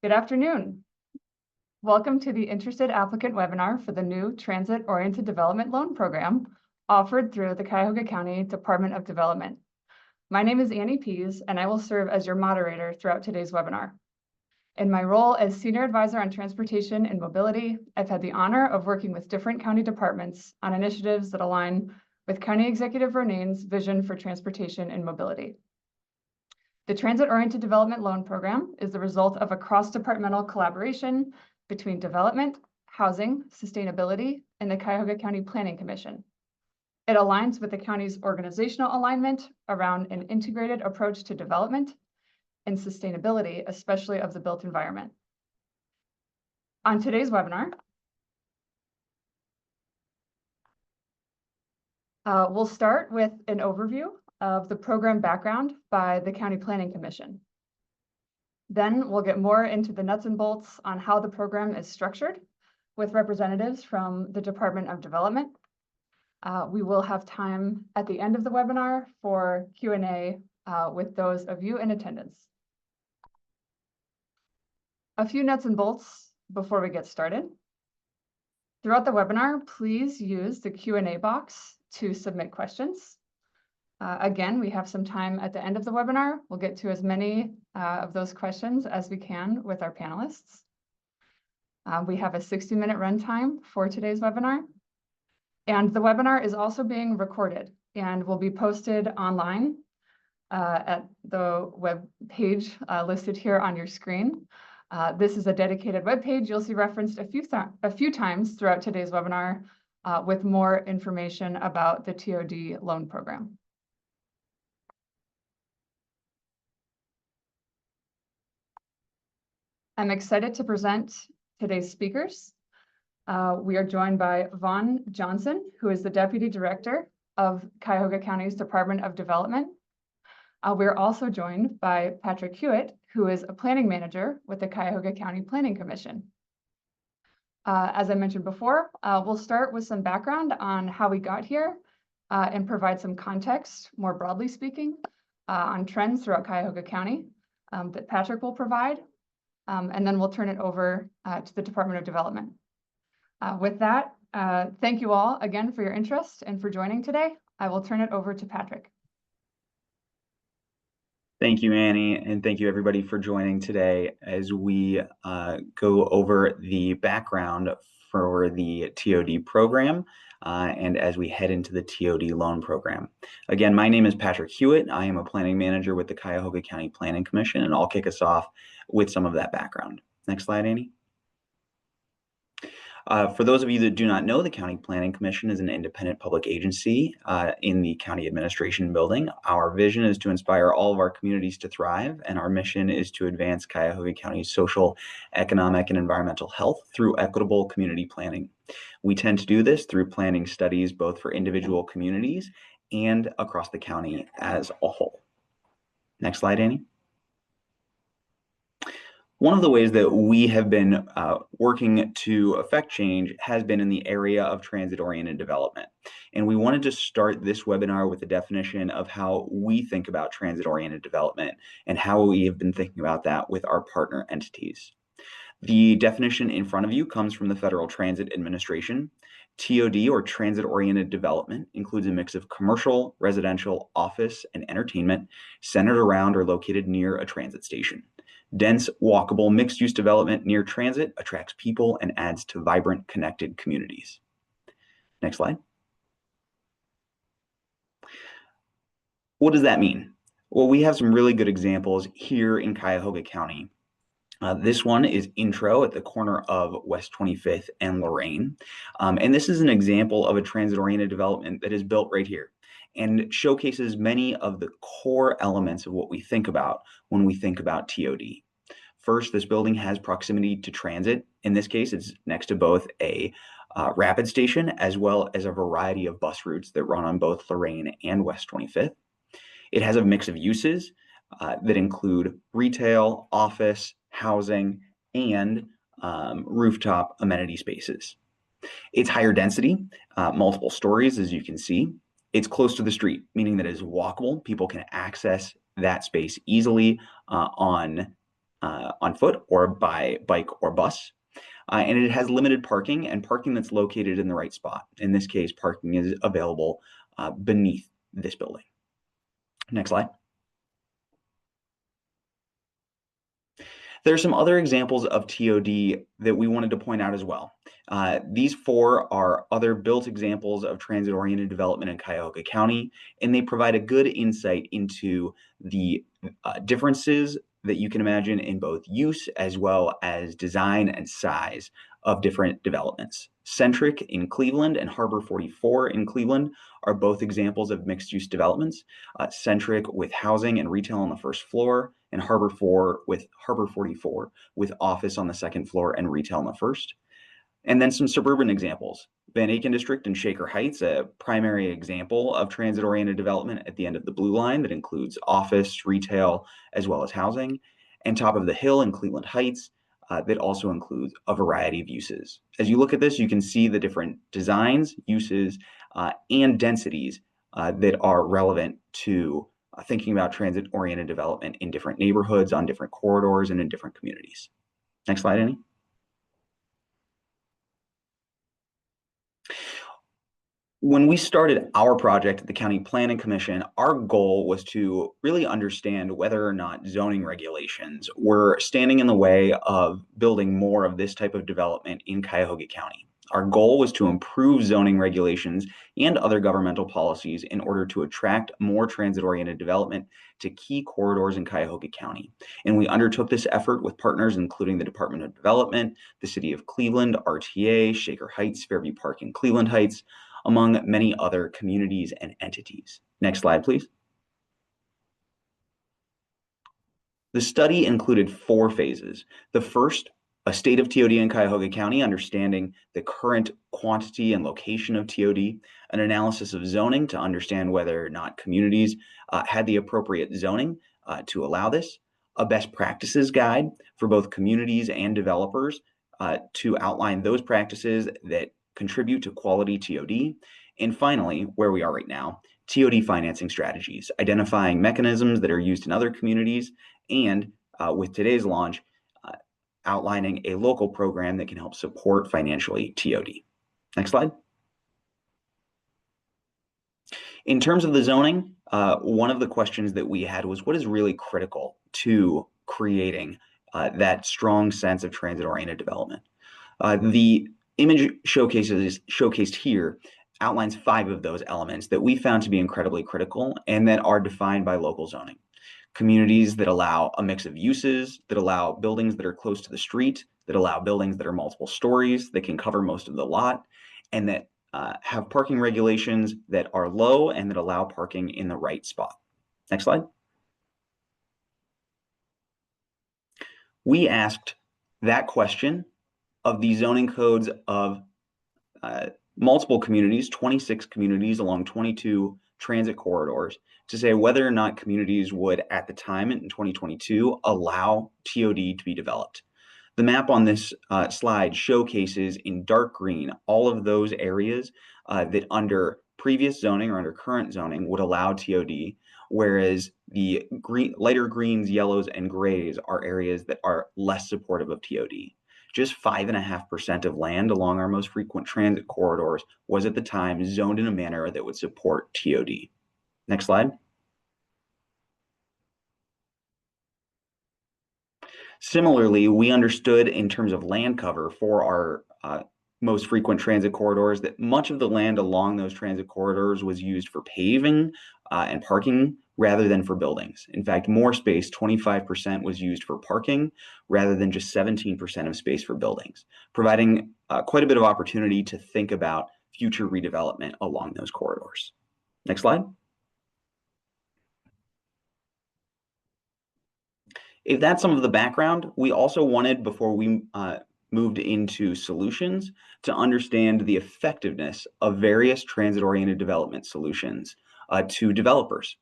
Good afternoon. Welcome to the Interested Applicant webinar for the new Transit-Oriented Development Loan Program offered through the Cuyahoga County Department of Development. My name is Annie Pease, and I will serve as your moderator throughout today's webinar. In my role as Senior Advisor on Transportation and Mobility, I've had the honor of working with different county departments on initiatives that align with County Executive Vernane's vision for transportation and mobility. The Transit-Oriented Development Loan Program is the result of a cross-departmental collaboration between development, housing, sustainability, and the Cuyahoga County Planning Commission. It aligns with the county's organizational alignment around an integrated approach to development and sustainability, especially of the built environment. On today's webinar, we'll start with an overview of the program background by the County Planning Commission. Then we'll get more into the nuts and bolts on how the program is structured with representatives from the Department of Development. We will have time at the end of the webinar for Q&A with those of you in attendance. A few nuts and bolts before we get started. Throughout the webinar, please use the Q&A box to submit questions. Again, we have some time at the end of the webinar. We'll get to as many of those questions as we can with our panelists. We have a 60-minute runtime for today's webinar. And the webinar is also being recorded and will be posted online at the web page listed here on your screen. This is a dedicated web page you'll see referenced a few times throughout today's webinar with more information about the TOD loan program. I'm excited to present today's speakers. We are joined by Vaughn Johnson, who is the Deputy Director of Cuyahoga County's Department of Development. We're also joined by Patrick Hewitt, who is a Planning Manager with the Cuyahoga County Planning Commission. As I mentioned before, we'll start with some background on how we got here and provide some context, more broadly speaking, on trends throughout Cuyahoga County that Patrick will provide. And then we'll turn it over to the Department of Development. With that, thank you all again for your interest and for joining today. I will turn it over to Patrick. Thank you, Annie, and thank you everybody for joining today as we go over the background for the TOD program and as we head into the TOD loan program. Again, my name is Patrick Hewitt. I am a planning manager with the Cuyahoga County Planning Commission, and I'll kick us off with some of that background. Next slide, Annie. For those of you that do not know, the County Planning Commission is an independent public agency in the County Administration Building. Our vision is to inspire all of our communities to thrive, and our mission is to advance Cuyahoga County's social, economic, and environmental health through equitable community planning. We tend to do this through planning studies both for individual communities and across the county as a whole. Next slide, Annie. One of the ways that we have been working to affect change has been in the area of transit-oriented development. And we wanted to start this webinar with a definition of how we think about transit-oriented development and how we have been thinking about that with our partner entities. The definition in front of you comes from the Federal Transit Administration. TOD, or transit-oriented development, includes a mix of commercial, residential, office, and entertainment centered around or located near a transit station. Dense, walkable, mixed-use development near transit attracts people and adds to vibrant, connected communities. Next slide. What does that mean? Well, we have some really good examples here in Cuyahoga County. This one is Intro at the corner of West 25th and Lorraine. And this is an example of a transit-oriented development that is built right here and showcases many of the core elements of what we think about when we think about TOD. First, this building has proximity to transit. In this case, it's next to both a rapid station as well as a variety of bus routes that run on both Lorraine and West 25th. It has a mix of uses that include retail, office, housing, and rooftop amenity spaces. It's higher density, multiple stories, as you can see. It's close to the street, meaning that it is walkable. People can access that space easily on on foot or by bike or bus. And it has limited parking and parking that's located in the right spot. In this case, parking is available beneath this building. Next slide. There are some other examples of TOD that we wanted to point out as well. These four are other built examples of transit-oriented development in Cuyahoga County, and they provide a good insight into the differences that you can imagine in both use as well as design and size of different developments. Centric in Cleveland and Harbor 44 in Cleveland are both examples of mixed-use developments. Centric with housing and retail on the first floor, and Harbor 44 with office on the second floor and retail on the first. And then some suburban examples. Van Aken District and Shaker Heights, a primary example of transit-oriented development at the end of the blue line that includes office, retail, as well as housing. And Top of the Hill in Cleveland Heights that also includes a variety of uses. As you look at this, you can see the different designs, uses, and densities that are relevant to thinking about transit-oriented development in different neighborhoods, on different corridors, and in different communities. Next slide, Annie. When we started our project at the County Planning Commission, our goal was to really understand whether or not zoning regulations were standing in the way of building more of this type of development in Cuyahoga County. Our goal was to improve zoning regulations and other governmental policies in order to attract more transit-oriented development to key corridors in Cuyahoga County. And we undertook this effort with partners including the Department of Development, the City of Cleveland, RTA, Shaker Heights, Fairview Park, and Cleveland Heights, among many other communities and entities. Next slide, please. The study included 4 phases. The first, a state of TOD in Cuyahoga County, understanding the current quantity and location of TOD, an analysis of zoning to understand whether or not communities had the appropriate zoning to allow this, a best practices guide for both communities and developers to outline those practices that contribute to quality TOD, and finally, where we are right now, TOD financing strategies, identifying mechanisms that are used in other communities, and with today's launch, outlining a local program that can help support financially TOD. Next slide. In terms of the zoning, one of the questions that we had was what is really critical to creating that strong sense of transit-oriented development? The image showcased here outlines 5 of those elements that we found to be incredibly critical and that are defined by local zoning. Communities that allow a mix of uses, that allow buildings that are close to the street, that allow buildings that are multiple stories, that can cover most of the lot, and that have parking regulations that are low and that allow parking in the right spot. Next slide. We asked that question of the zoning codes of multiple communities, 26 communities along 22 transit corridors, to say whether or not communities would, at the time in 2022, allow TOD to be developed. The map on this slide showcases in dark green all of those areas that under previous zoning or under current zoning would allow TOD, whereas the lighter greens, yellows, and grays are areas that are less supportive of TOD. Just 5.5% of land along our most frequent transit corridors was at the time zoned in a manner that would support TOD. Next slide. Similarly, we understood in terms of land cover for our most frequent transit corridors that much of the land along those transit corridors was used for paving and parking rather than for buildings. In fact, more space, 25%, was used for parking rather than just 17% of space for buildings, providing quite a bit of opportunity to think about future redevelopment along those corridors. Next slide. If that's some of the background, we also wanted, before we moved into solutions, to understand the effectiveness of various transit-oriented development solutions to developers.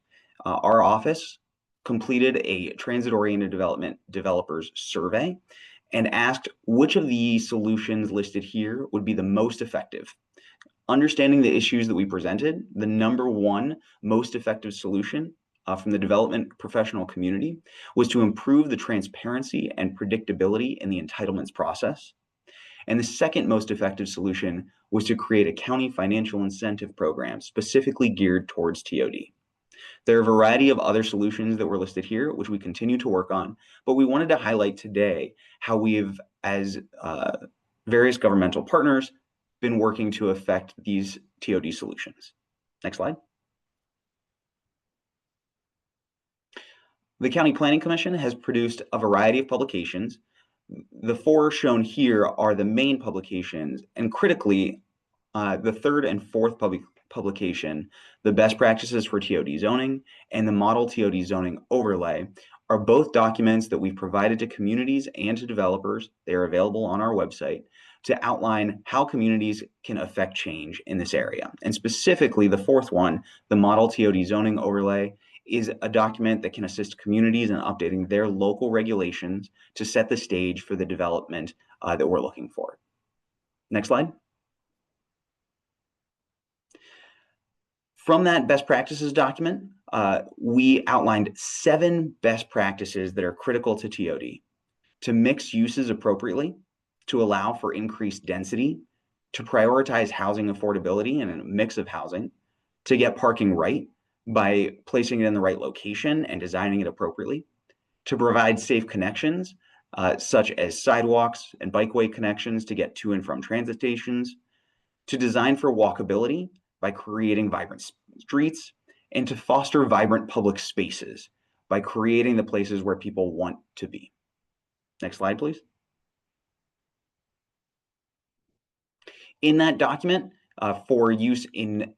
Our office completed a transit-oriented development developers survey and asked which of the solutions listed here would be the most effective. Understanding the issues that we presented, the #1 most effective solution from the development professional community was to improve the transparency and predictability in the entitlements process. And the second most effective solution was to create a county financial incentive program specifically geared towards TOD. There are a variety of other solutions that were listed here, which we continue to work on, but we wanted to highlight today how we've, as various governmental partners, been working to affect these TOD solutions. Next slide. The County Planning Commission has produced a variety of publications. The four shown here are the main publications, and critically, the third and fourth publication, the best practices for TOD zoning and the model TOD zoning overlay, are both documents that we've provided to communities and to developers. They are available on our website to outline how communities can affect change in this area. And specifically, the fourth one, the model TOD zoning overlay, is a document that can assist communities in updating their local regulations to set the stage for the development that we're looking for. Next slide. From that best practices document, we outlined 7 best practices that are critical to TOD: to mix uses appropriately, to allow for increased density, to prioritize housing affordability and a mix of housing, to get parking right by placing it in the right location and designing it appropriately, to provide safe connections, such as sidewalks and bikeway connections to get to and from transit stations, to design for walkability by creating vibrant streets, and to foster vibrant public spaces by creating the places where people want to be. Next slide, please. In that document, for use in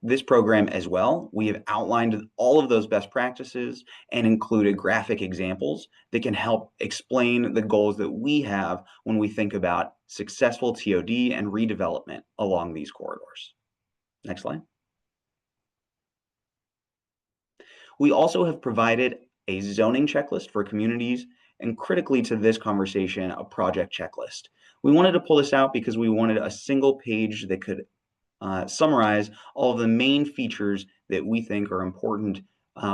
this program as well, we have outlined all of those best practices and included graphic examples that can help explain the goals that we have when we think about successful TOD and redevelopment along these corridors. Next slide. We also have provided a zoning checklist for communities, and critically to this conversation, a project checklist. We wanted to pull this out because we wanted a single page that could summarize all of the main features that we think are important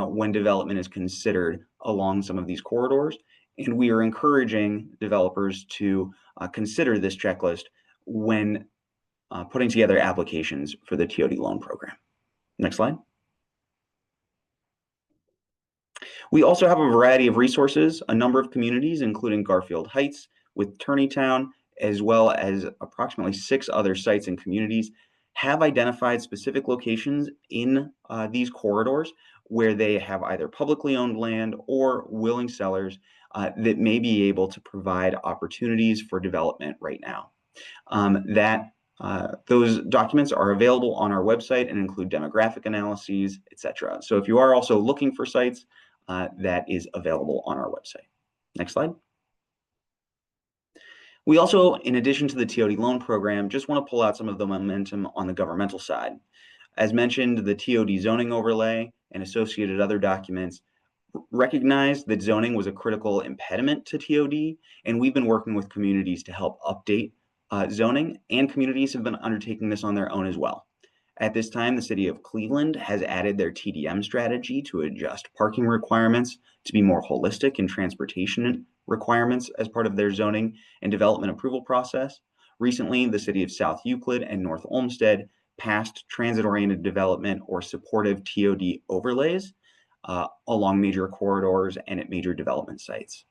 when development is considered along some of these corridors. And we are encouraging developers to consider this checklist when putting together applications for the TOD loan program. Next slide. We also have a variety of resources. A number of communities, including Garfield Heights with Turneytown, as well as approximately 6 other sites and communities, have identified specific locations in these corridors where they have either publicly owned land or willing sellers that may be able to provide opportunities for development right now. Those documents are available on our website and include demographic analyses, etc. So if you are also looking for sites, that is available on our website. Next slide. We also, in addition to the TOD loan program, just want to pull out some of the momentum on the governmental side. As mentioned, the TOD zoning overlay and associated other documents recognized that zoning was a critical impediment to TOD, and we've been working with communities to help update zoning, and communities have been undertaking this on their own as well. At this time, the city of Cleveland has added their TDM strategy to adjust parking requirements to be more holistic in transportation requirements as part of their zoning and development approval process. Recently, the city of South Euclid and North Olmsted passed transit-oriented development or supportive TOD overlays along major corridors and at major development sites.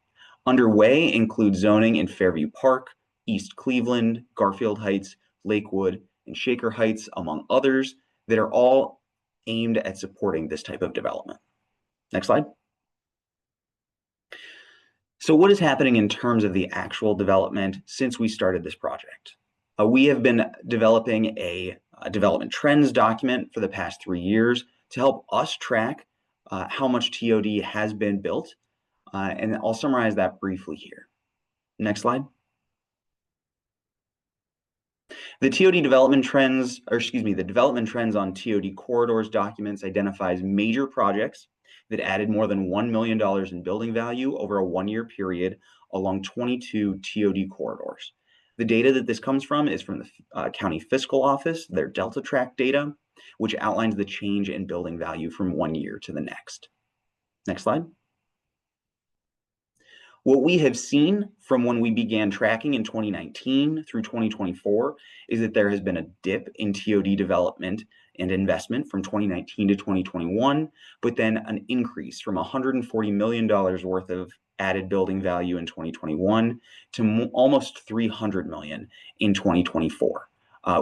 Underway include zoning in Fairview Park, East Cleveland, Garfield Heights, Lakewood, and Shaker Heights, among others, that are all aimed at supporting this type of development. Next slide. So what is happening in terms of the actual development since we started this project? We have been developing a development trends document for the past 3 years to help us track how much TOD has been built, and I'll summarize that briefly here. Next slide. The development trends on TOD corridors documents identifies major projects that added more than $1 million in building value over a 1-year period along 22 TOD corridors. The data that this comes from is from the County Fiscal Office, their Delta Track data. which outlines the change in building value from one year to the next. Next slide. What we have seen from when we began tracking in 2019 through 2024 is that there has been a dip in TOD development and investment from 2019 to 2021, but then an increase from $140 million worth of added building value in 2021 to almost $300 million in 2024.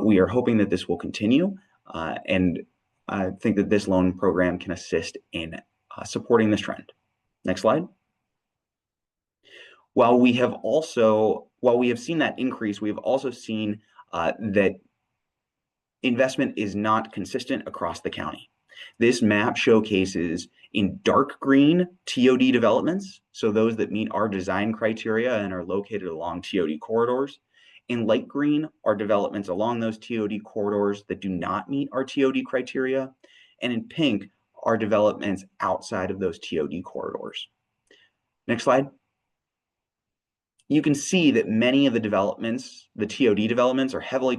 We are hoping that this will continue, and I think that this loan program can assist in supporting this trend. Next slide. While we have seen that increase, we have also seen that investment is not consistent across the county. This map showcases in dark green TOD developments, so those that meet our design criteria and are located along TOD corridors. In light green are developments along those TOD corridors that do not meet our TOD criteria. And in pink are developments outside of those TOD corridors. Next slide. You can see that many of the developments, the TOD developments, are heavily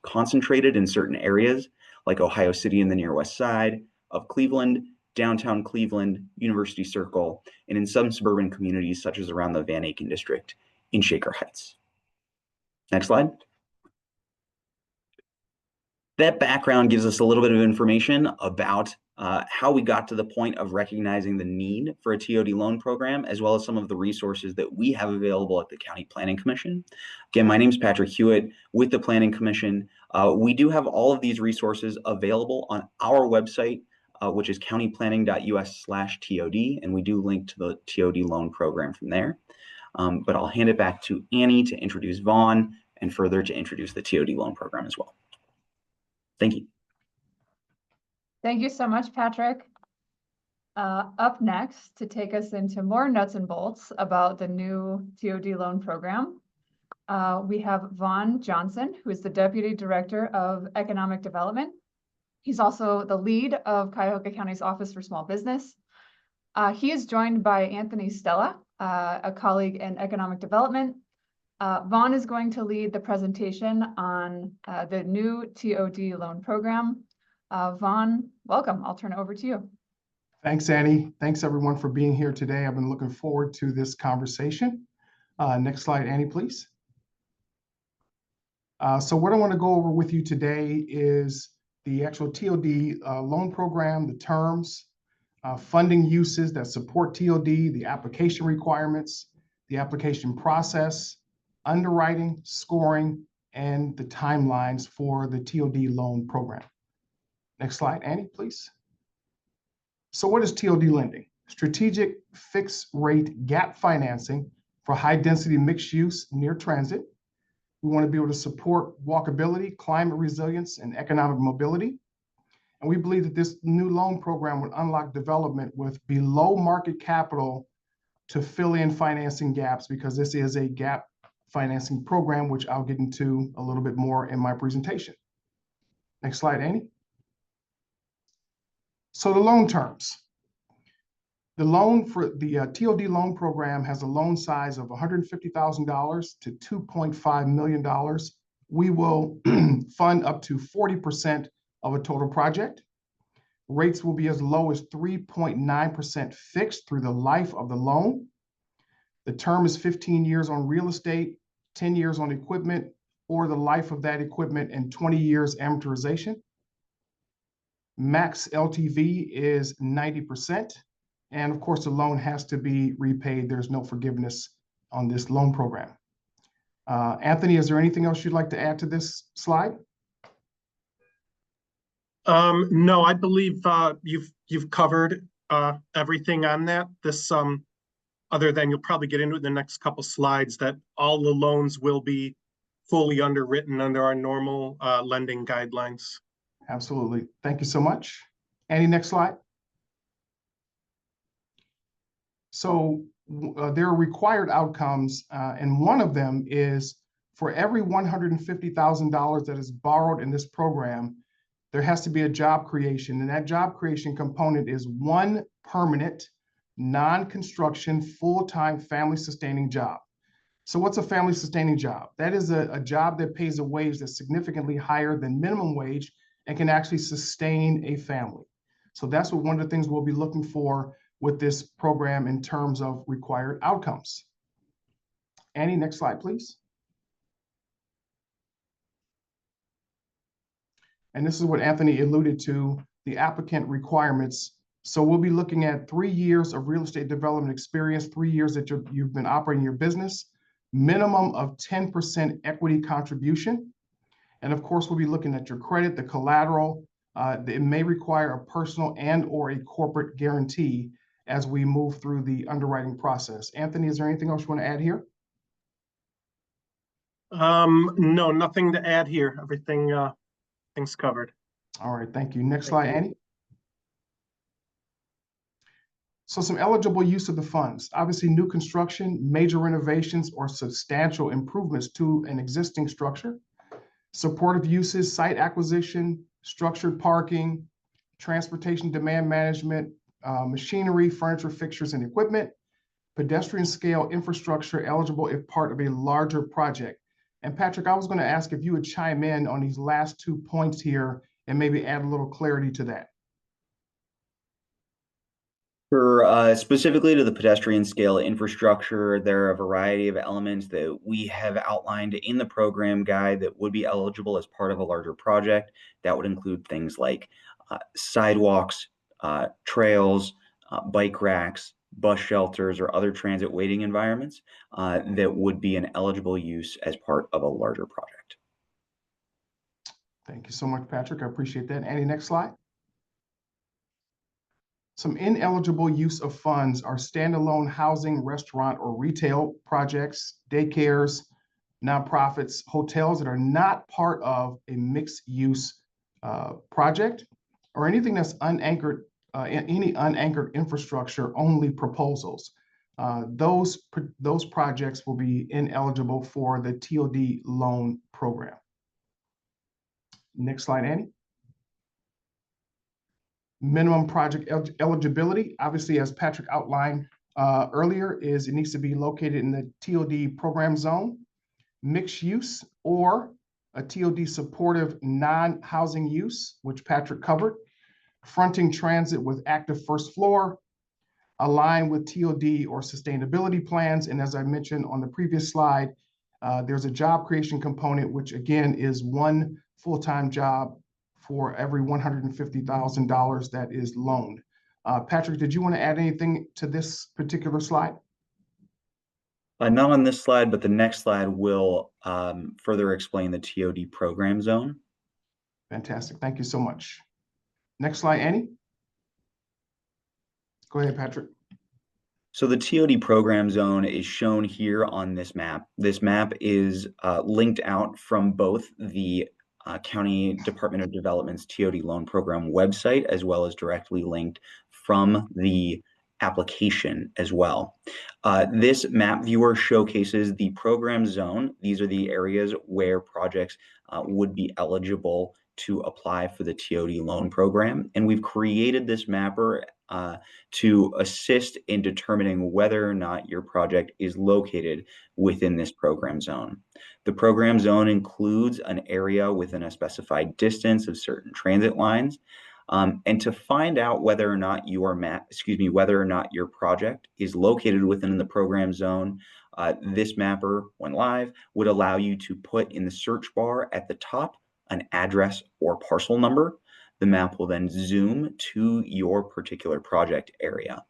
concentrated in certain areas, like Ohio City in the near west side of Cleveland, downtown Cleveland, University Circle, and in some suburban communities such as around the Van Aken district in Shaker Heights. Next slide. That background gives us a little bit of information about how we got to the point of recognizing the need for a TOD loan program, as well as some of the resources that we have available at the County Planning Commission. Again, my name is Patrick Hewitt with the Planning Commission. We do have all of these resources available on our website, which is countyplanning.us/TOD, and we do link to the TOD loan program from there. But I'll hand it back to Annie to introduce Vaughn and further to introduce the TOD loan program as well. Thank you. Thank you so much, Patrick. Up next to take us into more nuts and bolts about the new TOD loan program, we have Vaughn Johnson, who is the Deputy Director of Economic Development. He's also the lead of Cuyahoga County's Office for Small Business. He is joined by Anthony Stella, a colleague in Economic Development. Vaughn is going to lead the presentation on the new TOD loan program. Vaughn, welcome. I'll turn it over to you. Thanks, Annie. Thanks, everyone, for being here today. I've been looking forward to this conversation. Next slide, Annie, please. So what I want to go over with you today is the actual TOD loan program, the terms, funding uses that support TOD, the application requirements, the application process, underwriting, scoring, and the timelines for the TOD loan program. Next slide, Annie, please. So what is TOD lending? Strategic fixed rate gap financing for high density mixed use near transit. We want to be able to support walkability, climate resilience, and economic mobility. And we believe that this new loan program would unlock development with below market capital to fill in financing gaps, because this is a gap financing program, which I'll get into a little bit more in my presentation. Next slide, Annie. So the loan terms. The loan for the TOD loan program has a loan size of $150,000 to $2.5 million. We will fund up to 40% of a total project. Rates will be as low as 3.9% fixed through the life of the loan. The term is 15 years on real estate, 10 years on equipment, or the life of that equipment, and 20 years amortization. Max LTV is 90%. And of course, the loan has to be repaid. There's no forgiveness on this loan program. Anthony, is there anything else you'd like to add to this slide? No, I believe you've covered everything on that. This, other than you'll probably get into it in the next couple slides, that all the loans will be fully underwritten under our normal lending guidelines. Absolutely. Thank you so much. Annie, next slide. So there are required outcomes, and one of them is for every $150,000 that is borrowed in this program, there has to be a job creation, and that job creation component is one permanent, non-construction, full-time family-sustaining job. So what's a family-sustaining job? That is a job that pays a wage that's significantly higher than minimum wage and can actually sustain a family. So that's what one of the things we'll be looking for with this program in terms of required outcomes. Annie, next slide, please. And this is what Anthony alluded to, the applicant requirements. So we'll be looking at 3 years of real estate development experience, 3 years that you've been operating your business, minimum of 10% equity contribution. And of course, we'll be looking at your credit, the collateral. It may require a personal and or a corporate guarantee as we move through the underwriting process. Anthony, is there anything else you want to add here? No, nothing to add here. Everything's covered. All right, thank you. Next slide, Annie. So some eligible use of the funds, obviously new construction, major renovations, or substantial improvements to an existing structure. Supportive uses, site acquisition, structured parking, transportation demand management, machinery, furniture, fixtures, and equipment, pedestrian scale infrastructure eligible if part of a larger project. And Patrick, I was going to ask if you would chime in on these last 2 points here and maybe add a little clarity to that. For specifically to the pedestrian scale infrastructure, there are a variety of elements that we have outlined in the program guide that would be eligible as part of a larger project. That would include things like sidewalks, trails, bike racks, bus shelters, or other transit waiting environments that would be an eligible use as part of a larger project. Thank you so much, Patrick. I appreciate that. Annie, next slide. Some ineligible use of funds are standalone housing, restaurant, or retail projects, daycares, nonprofits, hotels that are not part of a mixed-use project, or anything that's unanchored, any unanchored infrastructure only proposals. Those projects will be ineligible for the TOD loan program. Next slide, Annie. Minimum project eligibility, obviously, as Patrick outlined earlier, is it needs to be located in the TOD program zone, mixed use, or a TOD supportive non-housing use, which Patrick covered, fronting transit with active first floor, align with TOD or sustainability plans. And as I mentioned on the previous slide, there's a job creation component, which again is one full-time job for every $150,000 that is loaned. Patrick, did you want to add anything to this particular slide? Not on this slide, but the next slide will further explain the TOD program zone. Fantastic. Thank you so much. Next slide, Annie. Go ahead, Patrick. So the TOD program zone is shown here on this map. This map is linked out from both the County Department of Development's TOD loan program website, as well as directly linked from the application as well. This map viewer showcases the program zone. These are the areas where projects would be eligible to apply for the TOD loan program. And we've created this mapper to assist in determining whether or not your project is located within this program zone. The program zone includes an area within a specified distance of certain transit lines. And to find out whether or not whether or not your project is located within the program zone, this mapper, when live, would allow you to put in the search bar at the top an address or parcel number. The map will then zoom to your particular project area.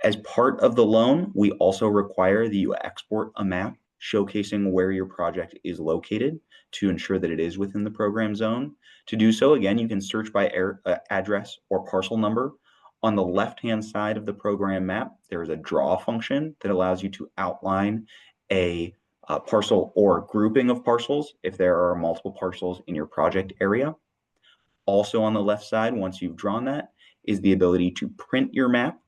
As part of the loan, we also require that you export a map showcasing where your project is located to ensure that it is within the program zone. To do so, again, you can search by address or parcel number. On the left-hand side of the program map, there is a draw function that allows you to outline a parcel or grouping of parcels if there are multiple parcels in your project area. Also on the left side, once you've drawn that, is the ability to print your map.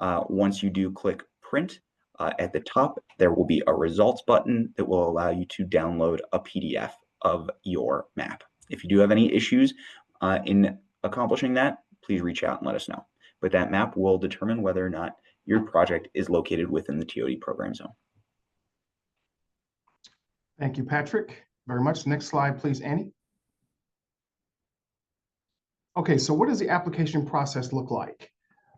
Once you do click print, at the top, there will be a results button that will allow you to download a PDF of your map. If you do have any issues in accomplishing that, please reach out and let us know. But that map will determine whether or not your project is located within the TOD program zone. Thank you, Patrick, very much. Next slide, please, Annie. Okay, so what does the application process look like?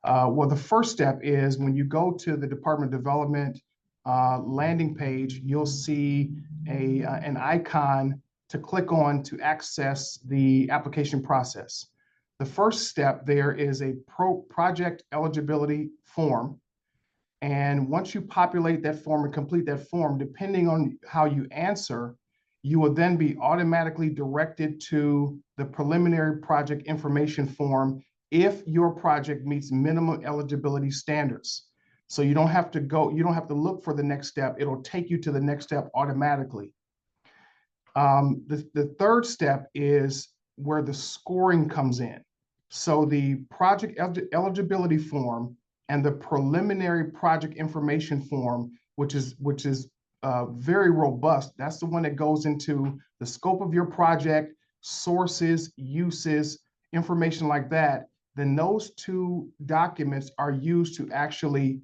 Well, the first step is when you go to the Department of Development landing page, you'll see an icon to click on to access the application process. The first step there is a project eligibility form. And once you populate that form and complete that form, depending on how you answer, you will then be automatically directed to the preliminary project information form if your project meets minimum eligibility standards. So you don't have to look for the next step. It'll take you to the next step automatically. The third step is where the scoring comes in. So the project eligibility form and the preliminary project information form, which is very robust. That's the one that goes into the scope of your project, sources, uses, information like that. Then those two documents are used to actually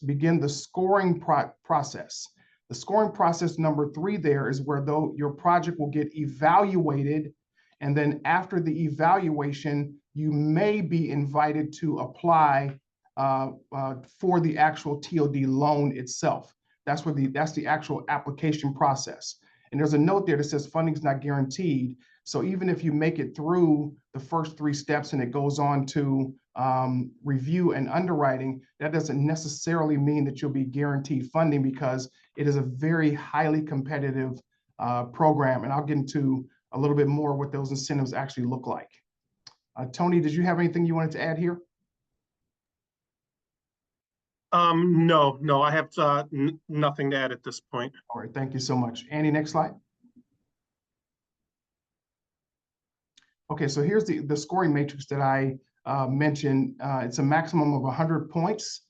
begin the scoring process. The scoring process number 3 there is where your project will get evaluated. And then after the evaluation, you may be invited to apply for the actual TOD loan itself. That's the actual application process. And there's a note there that says funding is not guaranteed. So even if you make it through the first 3 steps and it goes on to review and underwriting, that doesn't necessarily mean that you'll be guaranteed funding, because it is a very highly competitive program. And I'll get into a little bit more what those incentives actually look like. Tony, did you have anything you wanted to add here? No, I have nothing to add at this point. All right, thank you so much. Andy, next slide. Okay, so here's the scoring matrix that I mentioned. It's a maximum of 100 points,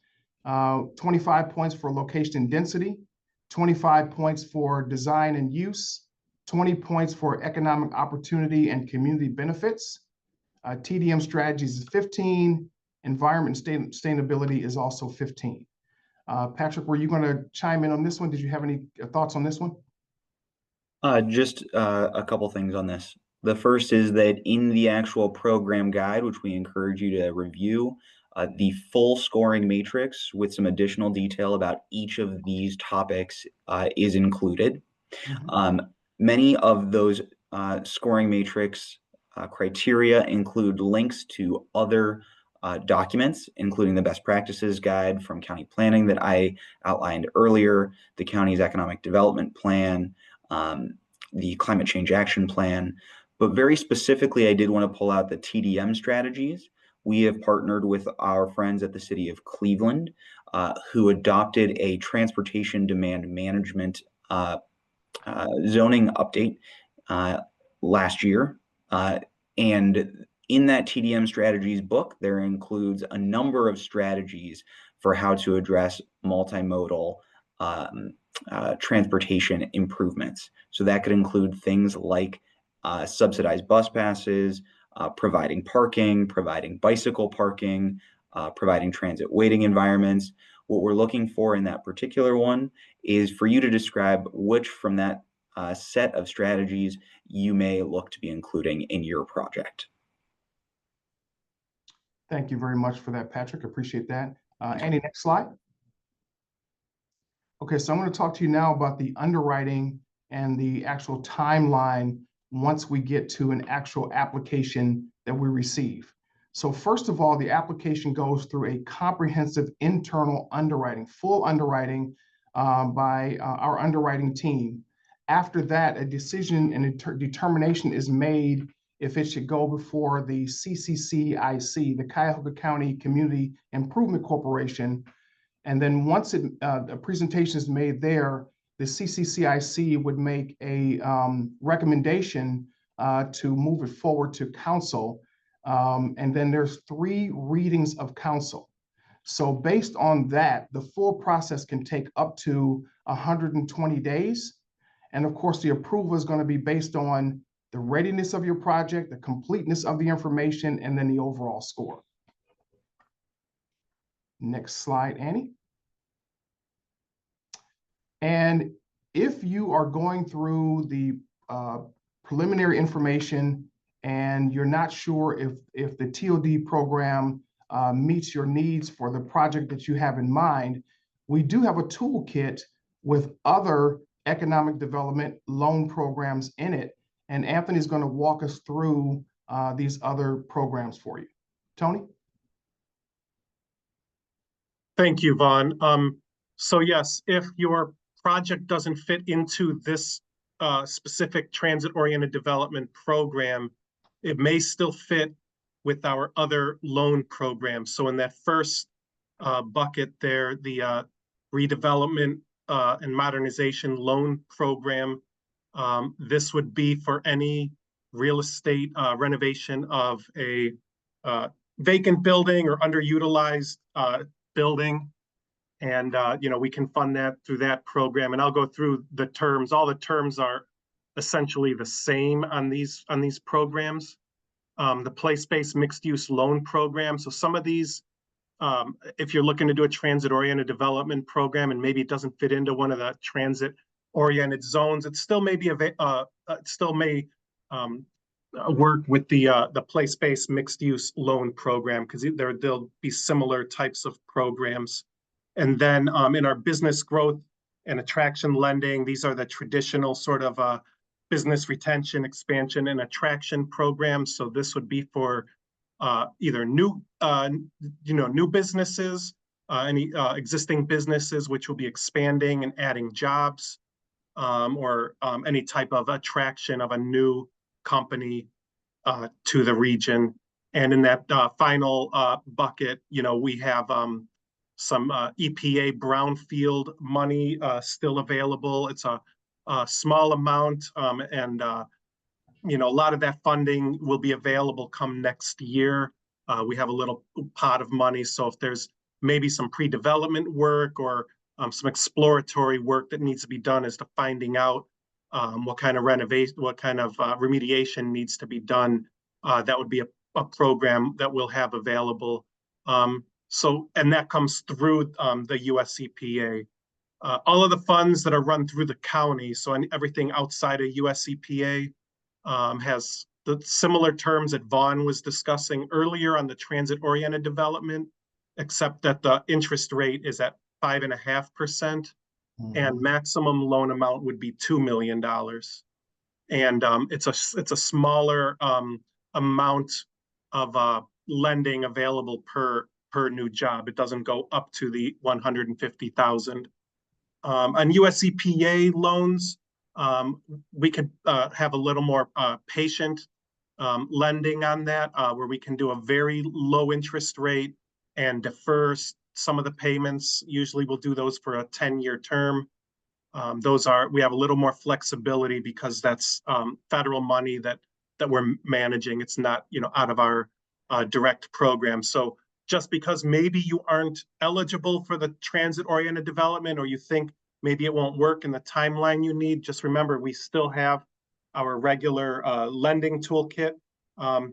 25 points for location and density, 25 points for design and use, 20 points for economic opportunity and community benefits. TDM strategies is 15, environment and sustainability is also 15. Patrick, were you going to chime in on this one? Did you have any thoughts on this one? Just a couple things on this. The first is that in the actual program guide, which we encourage you to review, the full scoring matrix with some additional detail about each of these topics is included. Mm-hmm. Many of those scoring matrix criteria include links to other documents, including the best practices guide from county planning that I outlined earlier, the county's economic development plan, the climate change action plan. But very specifically, I did want to pull out the TDM strategies. We have partnered with our friends at the city of Cleveland, who adopted a transportation demand management zoning update last year. And in that TDM strategies book, there includes a number of strategies for how to address multimodal transportation improvements. So that could include things like subsidized bus passes, providing parking, providing bicycle parking, providing transit waiting environments. What we're looking for in that particular one is for you to describe which from that set of strategies you may look to be including in your project. Thank you very much for that, Patrick. Appreciate that. Andy, next slide. Okay, so I'm going to talk to you now about the underwriting and the actual timeline once we get to an actual application that we receive. So first of all, the application goes through a comprehensive internal underwriting, full underwriting by our underwriting team. After that, a decision and a determination is made if it should go before the CCCIC, the Cuyahoga County Community Improvement Corporation. And then once a presentation is made there, the CCCIC would make a recommendation to move it forward to council. And then there's 3 readings of council. So based on that, the full process can take up to 120 days. And of course, the approval is going to be based on the readiness of your project, the completeness of the information, and then the overall score. Next slide, Annie. And if you are going through the preliminary information and you're not sure if the TOD program meets your needs for the project that you have in mind, we do have a toolkit with other economic development loan programs in it. And Anthony's going to walk us through these other programs for you. Tony? Thank you, Vaughn. So yes, if your project doesn't fit into this specific transit-oriented development program, it may still fit with our other loan programs. So in that first bucket there, the redevelopment and modernization loan program, this would be for any real estate renovation of a vacant building or underutilized building. And, we can fund that through that program. And I'll go through the terms. All the terms are essentially the same on these programs. The place-based mixed-use loan program. So some of these, if you're looking to do a transit-oriented development program and maybe it doesn't fit into one of the transit-oriented zones, it still may be work with the place-based mixed-use loan program, because there'll be similar types of programs. And then in our business growth and attraction lending, these are the traditional sort of business retention, expansion, and attraction programs. So this would be for either new businesses, any existing businesses which will be expanding and adding jobs, or any type of attraction of a new company to the region. And in that final bucket, we have some EPA brownfield money still available. It's a small amount, and a lot of that funding will be available come next year. We have a little pot of money, so if there's maybe some pre-development work or some exploratory work that needs to be done as to finding out what kind of renovation, what kind of remediation needs to be done, that would be a program that we'll have available. And that comes through the US EPA. All of the funds that are run through the county, so everything outside of US EPA, has the similar terms that Vaughn was discussing earlier on the transit-oriented development, except that the interest rate is at 5.5%, and maximum loan amount would be $2 million. And it's a smaller amount of lending available per new job. It doesn't go up to the 150,000. On US EPA loans, we could have a little more patient lending on that, where we can do a very low interest rate and defer some of the payments. Usually we'll do those for a 10-year term. We have a little more flexibility because that's federal money that we're managing. It's not, out of our direct program. So just because maybe you aren't eligible for the transit-oriented development, or you think maybe it won't work in the timeline you need, just remember we still have our regular lending toolkit,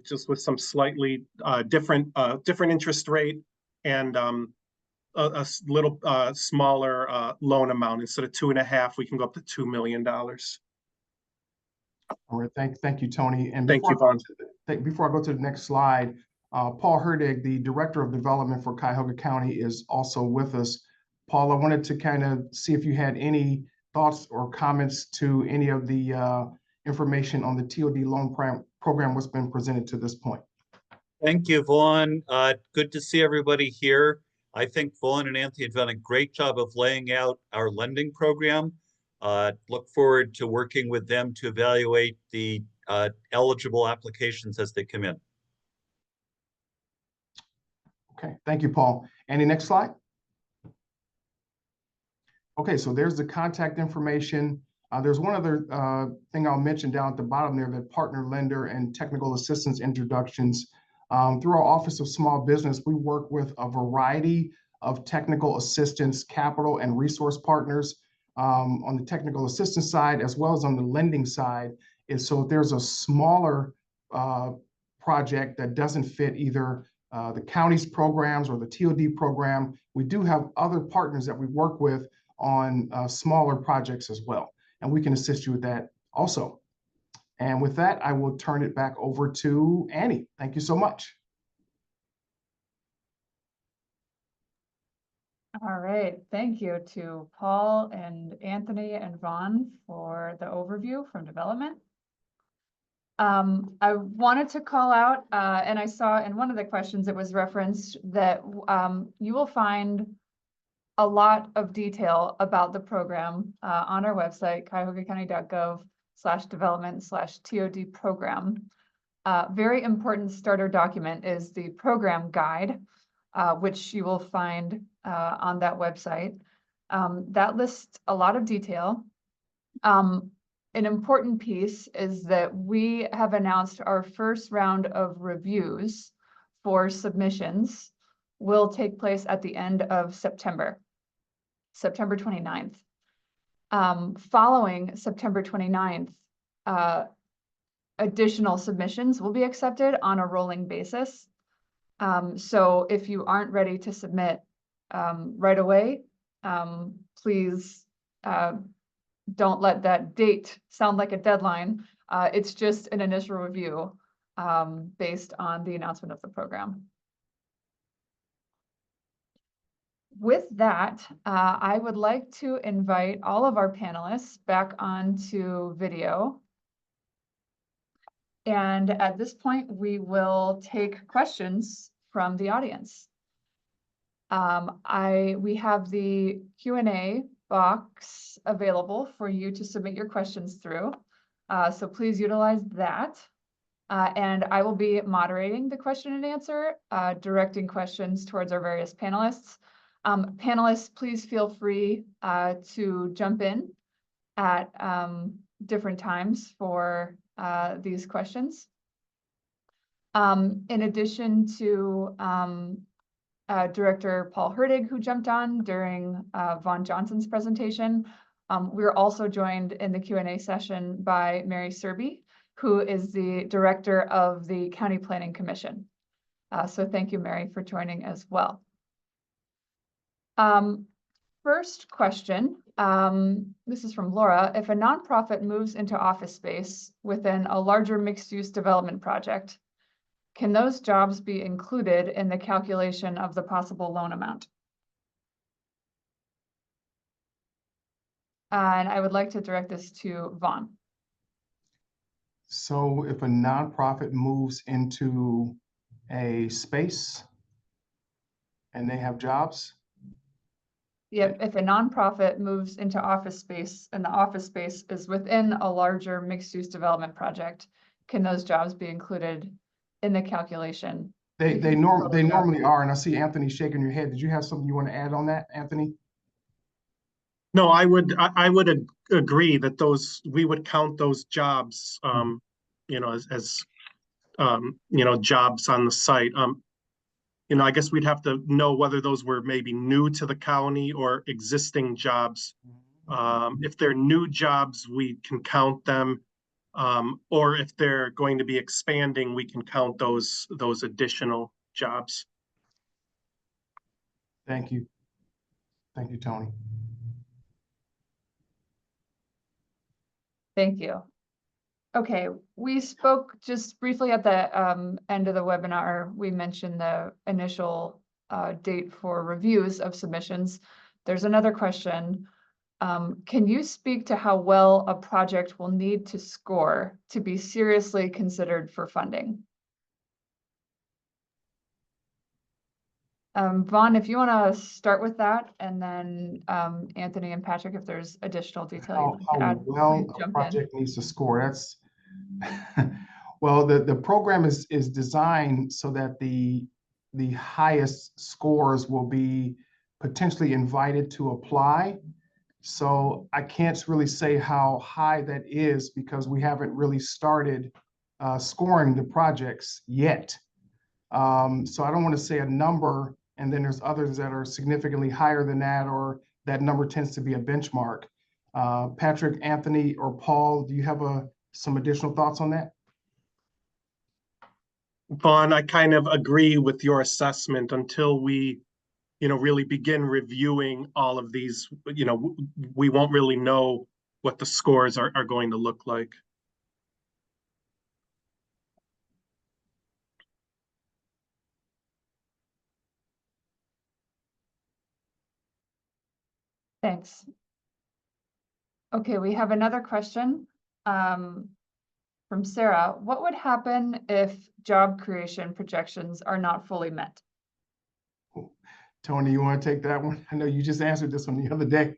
just with some slightly different interest rate and a little smaller loan amount. Instead of 2.5, we can go up to $2 million. All right, thank you, Tony. And Thank you, Vaughn. Before I go to the next slide, Paul Herdig, the Director of Development for Cuyahoga County, is also with us. Paul, I wanted to kind of see if you had any thoughts or comments to any of the information on the TOD loan program, what's been presented to this point. Thank you, Vaughn. Good to see everybody here. I think Vaughn and Anthony have done a great job of laying out our lending program. Look forward to working with them to evaluate the eligible applications as they come in. Okay, thank you, Paul. Andy, next slide. Okay, so there's the contact information. There's one other thing I'll mention down at the bottom there, that partner lender and technical assistance introductions. Through our Office of Small Business, we work with a variety of technical assistance, capital, and resource partners on the technical assistance side, as well as on the lending side. And so if there's a smaller project that doesn't fit either the county's programs or the TOD program, we do have other partners that we work with on smaller projects as well. And we can assist you with that also. And with that, I will turn it back over to Annie. Thank you so much. All right, thank you to Paul and Anthony and Vaughn for the overview from development. I wanted to call out, and I saw in one of the questions it was referenced that you will find a lot of detail about the program on our website, cuyahogacounty.gov/development/TOD program. Very important starter document is the program guide, which you will find on that website. That lists a lot of detail. An important piece is that we have announced our first round of reviews for submissions will take place at the end of September 29th. Following September 29th, additional submissions will be accepted on a rolling basis. So if you aren't ready to submit right away, please don't let that date sound like a deadline. It's just an initial review based on the announcement of the program. With that, I would like to invite all of our panelists back onto video. And at this point, we will take questions from the audience. We have the Q&A box available for you to submit your questions through. So please utilize that. And I will be moderating the question and answer, directing questions towards our various panelists. Panelists, please feel free to jump in at different times for these questions. In addition to Director Paul Herdig, who jumped on during Vaughn Johnson's presentation. We're also joined in the Q&A session by Mary Serby, who is the Director of the County Planning Commission. So thank you, Mary, for joining as well. First question, this is from Laura. If a nonprofit moves into office space within a larger mixed-use development project, can those jobs be included in the calculation of the possible loan amount? And I would like to direct this to Vaughn. So if a nonprofit moves into a space and they have jobs? Yep, if a nonprofit moves into office space and the office space is within a larger mixed-use development project, can those jobs be included in the calculation? They normally are, and I see Anthony shaking your head. Did you have something you want to add on that, Anthony? No, I would agree that we would count those jobs, as jobs on the site. I guess we'd have to know whether those were maybe new to the county or existing jobs. If they're new jobs, we can count them. Or if they're going to be expanding, we can count those additional jobs. Thank you. Thank you, Tony. Thank you. Okay, we spoke just briefly at the end of the webinar. We mentioned the initial date for reviews of submissions. There's another question. Can you speak to how well a project will need to score to be seriously considered for funding? Vaughn, if you want to start with that, and then Anthony and Patrick, if there's additional detail you how well a project needs to score. That's well, the program is designed so that the highest scores will be potentially invited to apply. So I can't really say how high that is because we haven't really started scoring the projects yet. So I don't want to say a number, and then there's others that are significantly higher than that, or that number tends to be a benchmark. Patrick, Anthony, or Paul, do you have some additional thoughts on that? Vaughn, I kind of agree with your assessment. Until we really begin reviewing all of these, we won't really know what the scores are going to look like. Thanks. Okay, we have another question from Sarah. What would happen if job creation projections are not fully met? Tony, you want to take that one? I know you just answered this one the other day.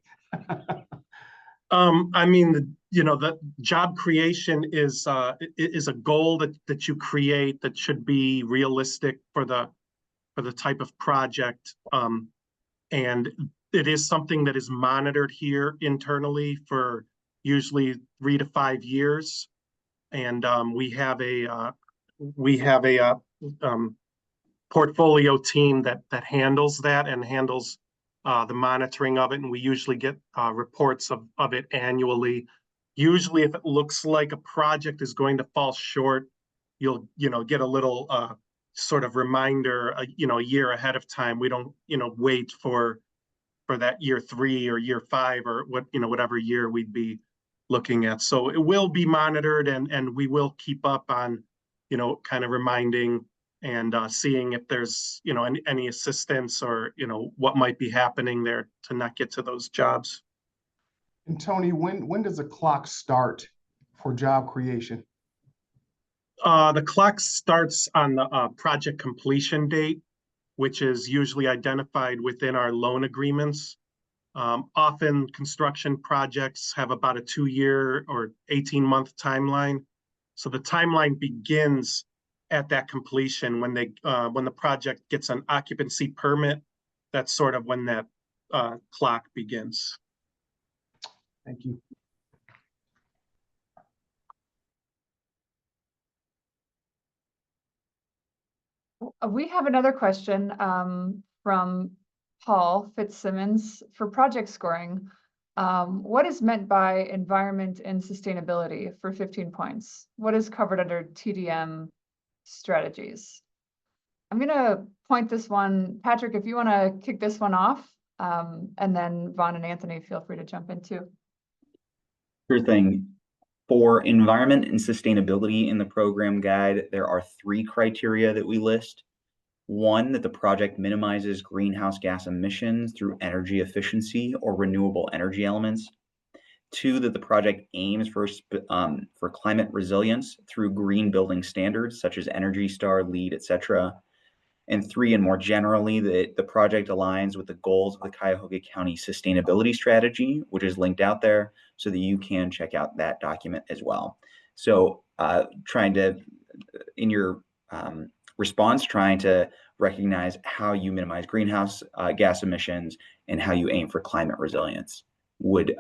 I mean, the job creation is a goal that you create that should be realistic for the type of project. And it is something that is monitored here internally for usually 3 to 5 years. And we have a portfolio team that handles that and handles the monitoring of it. And we usually get reports of it annually. Usually, if it looks like a project is going to fall short, you'll get a little sort of reminder, a year ahead of time. We don't wait for that year 3 or year 5 or whatever year we'd be looking at. So it will be monitored, and we will keep up on kind of reminding and seeing if there's any assistance or what might be happening there to not get to those jobs. And Tony, when does the clock start for job creation? The clock starts on the project completion date, which is usually identified within our loan agreements. Often construction projects have about a 2-year or 18-month timeline. So the timeline begins at that completion when the project gets an occupancy permit. That's sort of when that clock begins. Thank you. We have another question from Paul Fitzsimmons for project scoring. What is meant by environment and sustainability for 15 points? What is covered under TDM strategies? I'm going to point this one, Patrick, if you want to kick this one off, and then Vaughn and Anthony, feel free to jump in too. Sure thing. For environment and sustainability in the program guide, there are 3 criteria that we list. 1, that the project minimizes greenhouse gas emissions through energy efficiency or renewable energy elements. 2, that the project aims for climate resilience through green building standards such as Energy Star, LEED, etc. And 3, and more generally, that the project aligns with the goals of the Cuyahoga County Sustainability Strategy, which is linked out there so that you can check out that document as well. So trying to, in your response, trying to recognize how you minimize greenhouse gas emissions and how you aim for climate resilience would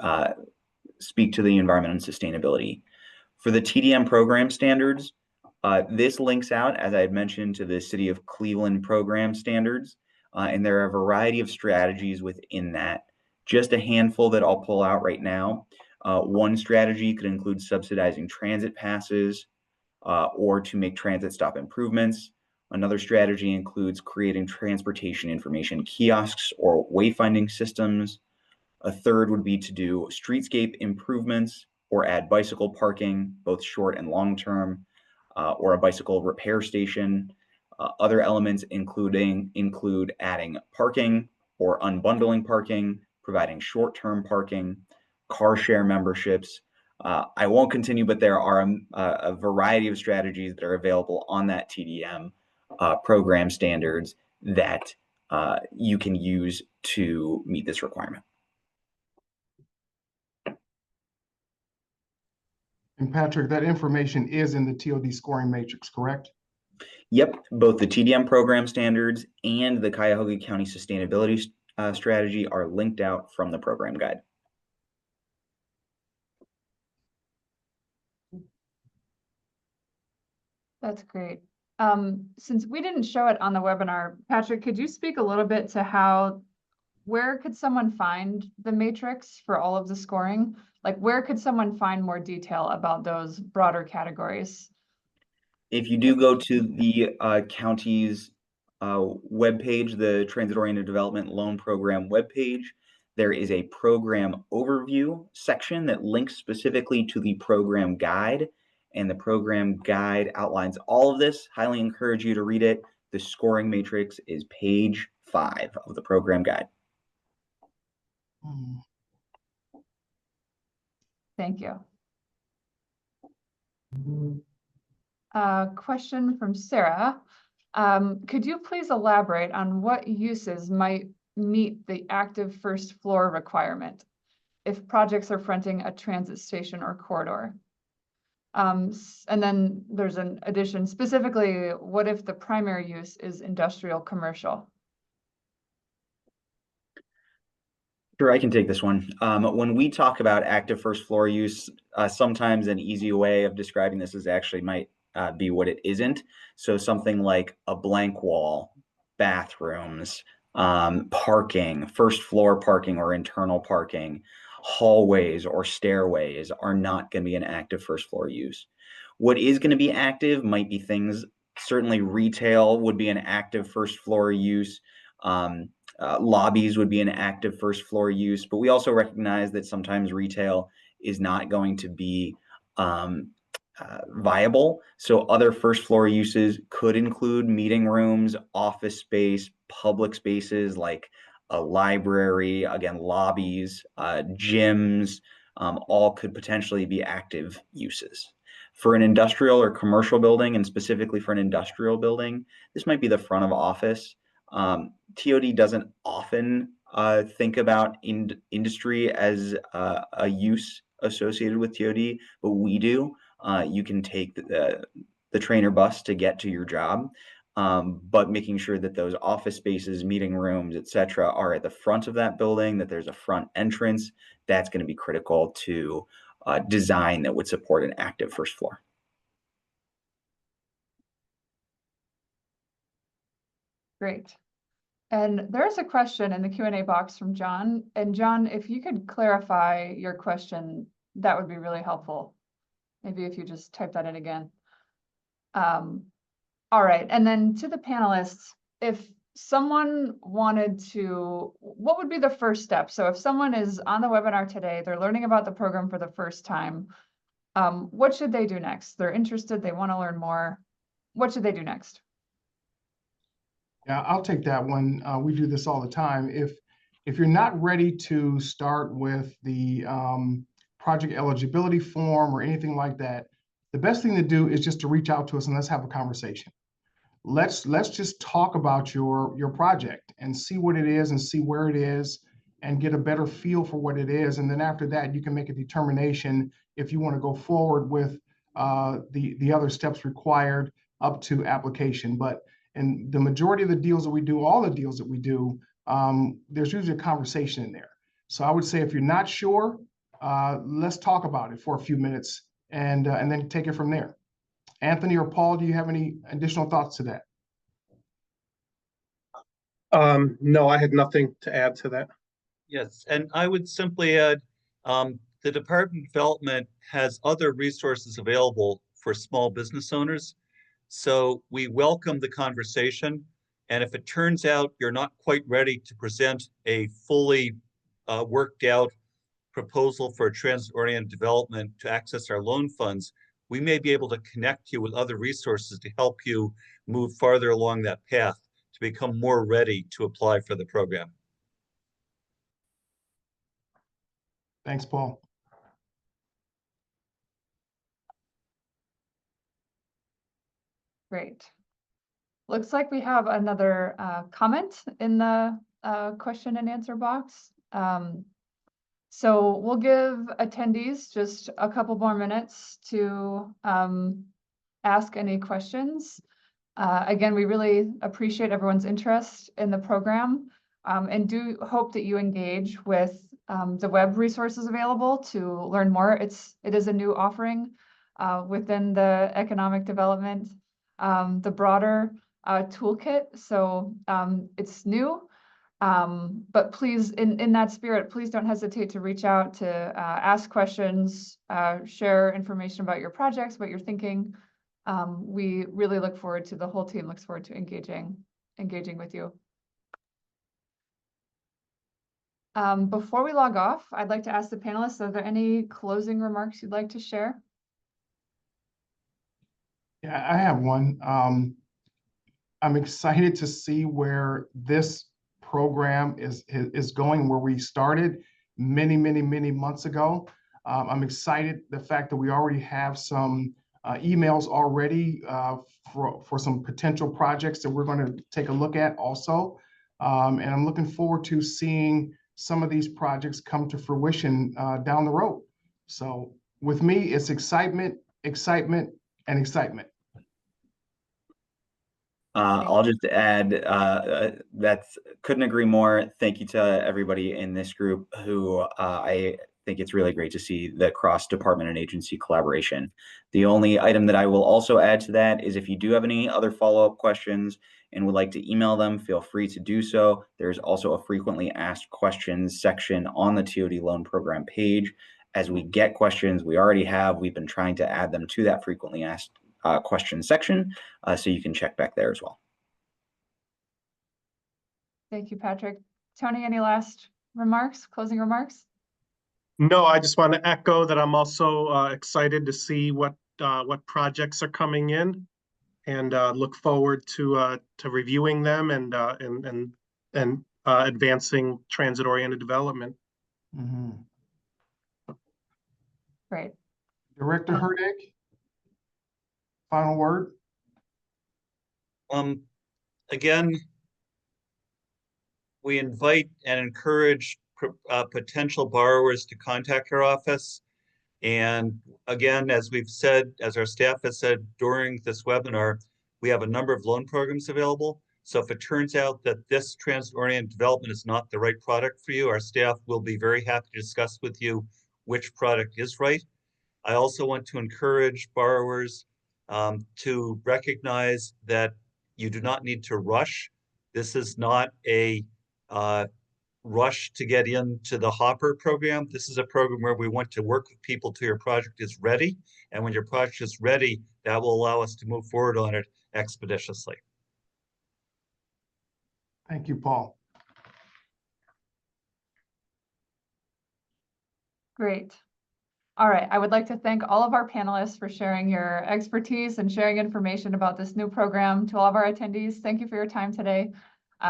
speak to the environment and sustainability. For the TDM program standards, this links out, as I had mentioned, to the City of Cleveland program standards, and there are a variety of strategies within that. Just a handful that I'll pull out right now. One strategy could include subsidizing transit passes or to make transit stop improvements. Another strategy includes creating transportation information kiosks or wayfinding systems. A third would be to do streetscape improvements or add bicycle parking, both short and long term, or a bicycle repair station. Other elements include adding parking or unbundling parking, providing short-term parking, car share memberships. I won't continue, but there are a variety of strategies that are available on that TDM program standards that you can use to meet this requirement. And Patrick, that information is in the TOD scoring matrix, correct? Yep, both the TDM program standards and the Cuyahoga County Sustainability Strategy are linked out from the program guide. That's great. Since we didn't show it on the webinar, Patrick, could you speak a little bit to where could someone find the matrix for all of the scoring? Like, where could someone find more detail about those broader categories? If you do go to the county's webpage, the Transit-Oriented Development Loan Program webpage, there is a program overview section that links specifically to the program guide, and the program guide outlines all of this. Highly encourage you to read it. The scoring matrix is page 5 of the program guide. Hmm. Thank you. Question from Sarah. Could you please elaborate on what uses might meet the active first floor requirement if projects are fronting a transit station or corridor? And then there's an addition, specifically, what if the primary use is industrial commercial? Sure, I can take this one. When we talk about active first floor use, sometimes an easy way of describing this is actually might be what it isn't. So something like a blank wall, bathrooms, parking, first floor parking or internal parking, hallways or stairways are not going to be an active first floor use. What is going to be active might be things, certainly retail would be an active first floor use. Lobbies would be an active first floor use, but we also recognize that sometimes retail is not going to be viable. So other first floor uses could include meeting rooms, office space, public spaces like a library, again, lobbies, gyms, all could potentially be active uses. For an industrial or commercial building, and specifically for an industrial building, this might be the front of office. TOD doesn't often think about industry as a use associated with TOD, but we do. You can take the train or bus to get to your job, but making sure that those office spaces, meeting rooms, etc., are at the front of that building, that there's a front entrance, that's going to be critical to design that would support an active first floor. Great. And there's a question in the Q&A box from John. And John, if you could clarify your question, that would be really helpful. Maybe if you just type that in again. All right. And then to the panelists, if someone wanted to, what would be the first step? So if someone is on the webinar today, they're learning about the program for the first time, what should they do next? They're interested, they want to learn more. What should they do next? Yeah, I'll take that one. We do this all the time. If you're not ready to start with the project eligibility form or anything like that, the best thing to do is just to reach out to us and let's have a conversation. Let's just talk about your project and see what it is and see where it is and get a better feel for what it is. And then after that, you can make a determination if you want to go forward with the other steps required up to application. But in the majority of the deals that we do, all the deals that we do, there's usually a conversation in there. So I would say if you're not sure, let's talk about it for a few minutes and then take it from there. Anthony or Paul, do you have any additional thoughts to that? No, I had nothing to add to that. Yes, and I would simply add, the Department of Development has other resources available for small business owners. So we welcome the conversation. And if it turns out you're not quite ready to present a fully worked out proposal for transit-oriented development to access our loan funds, we may be able to connect you with other resources to help you move farther along that path to become more ready to apply for the program. Thanks, Paul. Great. Looks like we have another comment in the question and answer box. So we'll give attendees just a couple more minutes to ask any questions. Again, we really appreciate everyone's interest in the program and do hope that you engage with the web resources available to learn more. It is a new offering within the economic development, the broader toolkit. So it's new. But please, in that spirit, please don't hesitate to reach out to ask questions, share information about your projects, what you're thinking. We really look forward to, the whole team looks forward to engaging with you. Before we log off, I'd like to ask the panelists, are there any closing remarks you'd like to share? Yeah, I have one. I'm excited to see where this program is going, where we started. many months ago. I'm excited the fact that we already have some emails already for some potential projects that we're going to take a look at also. And I'm looking forward to seeing some of these projects come to fruition down the road. So with me, it's excitement, excitement, and excitement. I'll just add couldn't agree more. Thank you to everybody in this group who I think it's really great to see the cross-department and agency collaboration. The only item that I will also add to that is if you do have any other follow-up questions and would like to email them, feel free to do so. There's also a frequently asked questions section on the TOD loan program page. As we get questions, we've been trying to add them to that frequently asked question section, so you can check back there as well. Thank you, Patrick. Tony, any last remarks, closing remarks? No, I just want to echo that I'm also excited to see what projects are coming in, and look forward to reviewing them and advancing transit-oriented development. Mm-hmm. Great. Director Hurdig, final word. Again, we invite and encourage potential borrowers to contact our office. And again, as we've said, as our staff has said during this webinar, we have a number of loan programs available. So if it turns out that this transit-oriented development is not the right product for you, our staff will be very happy to discuss with you which product is right. I also want to encourage borrowers to recognize that you do not need to rush. This is not a rush to get into the Hopper program. This is a program where we want to work with people till your project is ready. And when your project is ready, that will allow us to move forward on it expeditiously. Thank you, Paul. Great. All right, I would like to thank all of our panelists for sharing your expertise and sharing information about this new program. To all of our attendees, thank you for your time today.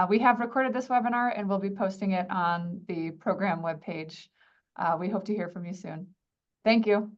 We have recorded this webinar and we'll be posting it on the program webpage. We hope to hear from you soon. Thank you.